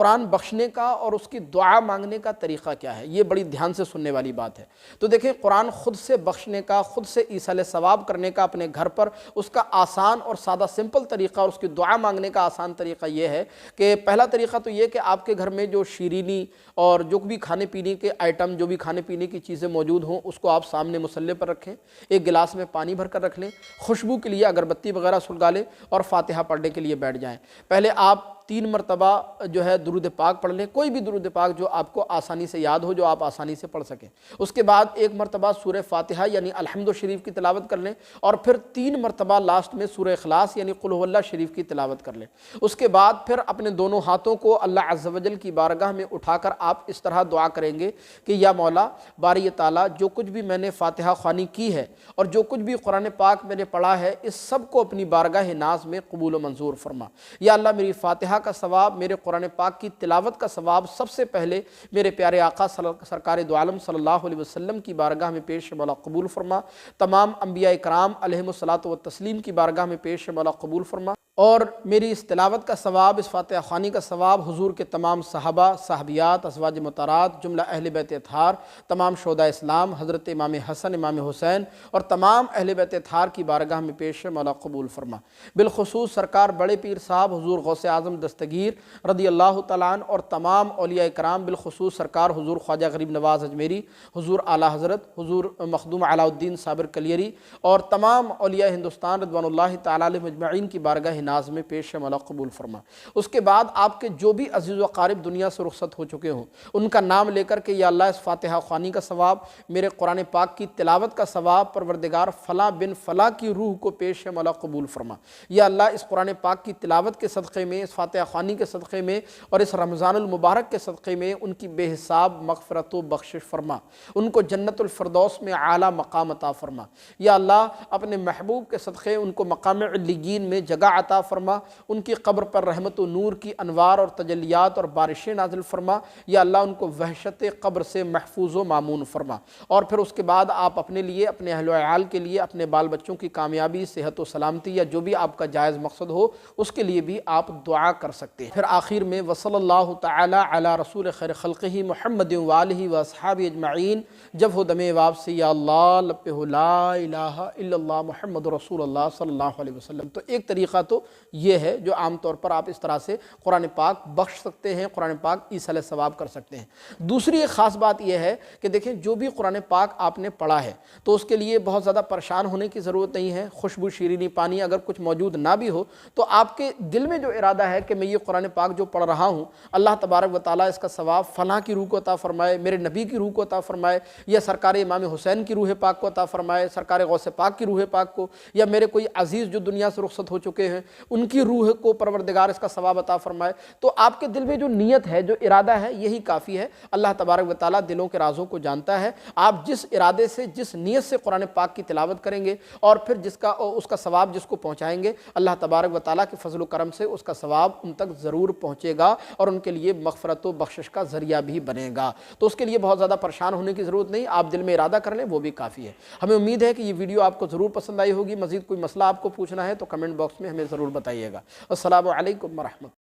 कुरान बख्शने का और उसकी दुआ मांगने का तरीक़ा क्या है, ये बड़ी ध्यान से सुनने वाली बात है। तो देखें, कुरान ख़ुद से बख्शने का, ख़ुद से ईसाल सवाब करने का अपने घर पर, उसका आसान और सादा सिंपल तरीक़ा और उसकी दुआ मांगने का आसान तरीक़ा ये है कि पहला तरीक़ा तो ये कि आपके घर में जो शीरीनी और जो भी खाने पीने के आइटम, जो भी खाने पीने की चीज़ें मौजूद हों, उसको आप सामने मुसल्ले पर रखें, एक गिलास में पानी भर कर रख लें, खुशबू के लिए अगरबत्ती वगैरह सुलगा लें और फातिहा पढ़ने के लिए बैठ जाएँ। पहले आप 3 मरतबा जो है दुरूद पाक पढ़ लें, कोई भी दुरूद पाक जो आपको आसानी से याद हो, जो आप आसानी से पढ़ सकें। उसके बाद 1 मरतबा सूरह फातिहा यानी अल्हम्दु शरीफ की तिलावत कर लें और फिर 3 मरतबा लास्ट में सूरह इखलास यानी कुल हुवल्लाह शरीफ की तिलावत कर लें। उसके बाद फिर अपने दोनों हाथों को अल्लाह अज़्ज़ वजल की बारगाह में उठाकर आप इस तरह दुआ करेंगे कि या मौला बारी ताला, जो कुछ भी मैंने फातिहा ख़्वानी की है और जो कुछ भी कुरान पाक मैंने पढ़ा है, इस सब को अपनी बारगाह नाज में कबूल व मंजूर फरमा। या अल्लाह, मेरी फातिहा का सवाब, मेरे कुरान पाक की तिलावत का सवाब सबसे पहले मेरे प्यारे आका सरकार दो आलम सल्लल्लाहु अलैहि वसल्लम की बारगाह में पेश मौला कबूल फरमा। तमाम अंबिया इकराम अलैहिमुस्सलातु व तस्लीम की बारगाह में पेश मौला कबूल फरमा। और मेरी इस तिलावत का सवाब, इस फातिहा ख़्वानी का सवाब हुजूर के तमाम सहाबा, साहबियात, अज़वाज मुतारात, जुमला अहले बैत अतहार, तमाम शोदा इस्लाम, हज़रत इमाम हसन, इमाम हुसैन और तमाम अहले बैत अतहार की बारगाह में पेश मौला कबूल फरमा। बिलखुसूस सरकार बड़े पीर साहब हुजूर गौसे आज़म दस्तगीर रदी अल्लाह तआला अन्हु और तमाम औलिया इकराम, बिलखुसूस सरकार हुजूर ख्वाजा गरीब नवाज़ अजमेरी, हुजूर आला हज़रत हुजूर मखदूम अलाउद्दीन साबिर कलियरी और तमाम औलिया हिंदुस्तान रज़वानुल्लाहि तआला अलैहिम अजमईन की बारगाह नाज में पेश मौला कबूल फरमा। उसके बाद आपके जो भी अजीज़ व क़ारिब दुनिया से रुखसत हो चुके हों, उनका नाम लेकर के या अल्लाह, इस फातिहा ख़्वानी का सवाब, मेरे कुरान पाक की तिलावत का सवाब परवरदिगार फ़लाँ बिन फ़लाँ की रूह को पेश मौला कबूल फरमा। या अल्लाह, इस कुरान पाक की तिलावत के सदक़े में, इस फातिहा ख़्वानी के सदक़े में और इस रमज़ानुल मुबारक के सदक़े में उनकी बेहिसाब मग़फ़िरत व बख़्शिश फरमा, उनको जन्नतुल फ़िरदौस में आला मक़ाम अता फरमा। या अल्लाह, अपने महबूब के सदक़े उनको मक़ाम इल्लिय्यीन में जगह अता फरमा, उनकी कब्र पर रहमत व नूर की अनवार और तजल्लियात और बारिशें नाजिल फरमा। या अल्लाह, उनको वहशत कब्र से महफूज व मामून फरमा। और फिर उसके बाद आप अपने लिए, अपने अहल व अयाल के लिए, अपने बाल बच्चों की कामयाबी, सेहत व सलामती या जो भी आपका जायज़ मकसद हो, उसके लिए भी आप दुआ कर सकते हैं। फिर आखिर में वसल्लल्लाहु तआला अला रसूल खैर खल्क़िही मुहम्मद व आलिही व अस्हाबी अजमईन। जब हो दमे वापसी या अल्लाह लब्बे ला इलाहा इल्लल्लाह मुहम्मद रसूलुल्लाह सल्लल्लाहु अलैहि वसल्लम। तो एक तरीक़ा तो ये है जो आम तौर पर आप इस तरह से कुरान पाक बख्श सकते हैं, कुरान पाक ईसाल सवाब कर सकते हैं। दूसरी एक ख़ास बात यह है कि देखें, जो भी कुरान पाक आपने पढ़ा है तो उसके लिए बहुत ज़्यादा परेशान होने की ज़रूरत नहीं है। खुशबू, शीरीनी, पानी अगर कुछ मौजूद ना भी हो तो आपके दिल में जो इरादा है कि मैं ये कुरान पाक जो पढ़ रहा हूँ, अल्लाह तबारक व तआला इसका सवाब फ़लाँ की रूह को अता फ़रमाए, मेरे नबी की रूह को अता फ़रमाए, या सरकार इमाम हुसैन की रूह पाक को अता फ़रमाए, सरकार गौसे पाक की रूह पाक को, या मेरे कोई अजीज़ जो दुनिया से रुखसत हो चुके हैं उनकी रूह को परवरदिगार इसका सवाब अता फ़रमाए। तो आपके दिल में जो नीयत है, जो इरादा है, यही काफ़ी है। अल्लाह तबारक व तआला दिलों के राज़ों को जानता है। आप जिस इरादे से, जिस नीयत से कुरान पाक की तिलावत करेंगे और फिर जिसका उसका सवाब जिसको पहुँचाएंगे, अल्लाह तबारक व तआला के फज़ल व करम से उसका सवाब उन तक ज़रूर पहुँचेगा और उनके लिए मग़फ़िरत व बख़्शिश का ज़रिया भी बनेगा। तो उसके लिए बहुत ज़्यादा परेशान होने की ज़रूरत नहीं, आप दिल में इरादा कर लें, वो भी काफ़ी है। हमें उम्मीद है कि ये वीडियो आपको ज़रूर पसंद आई होगी। मज़ीद कोई मसला आपको पूछना है तो कमेंट बॉक्स में हमें ज़रूर बताइएगा। अस्सलामु अलैकुम व रहमतुल्लाह।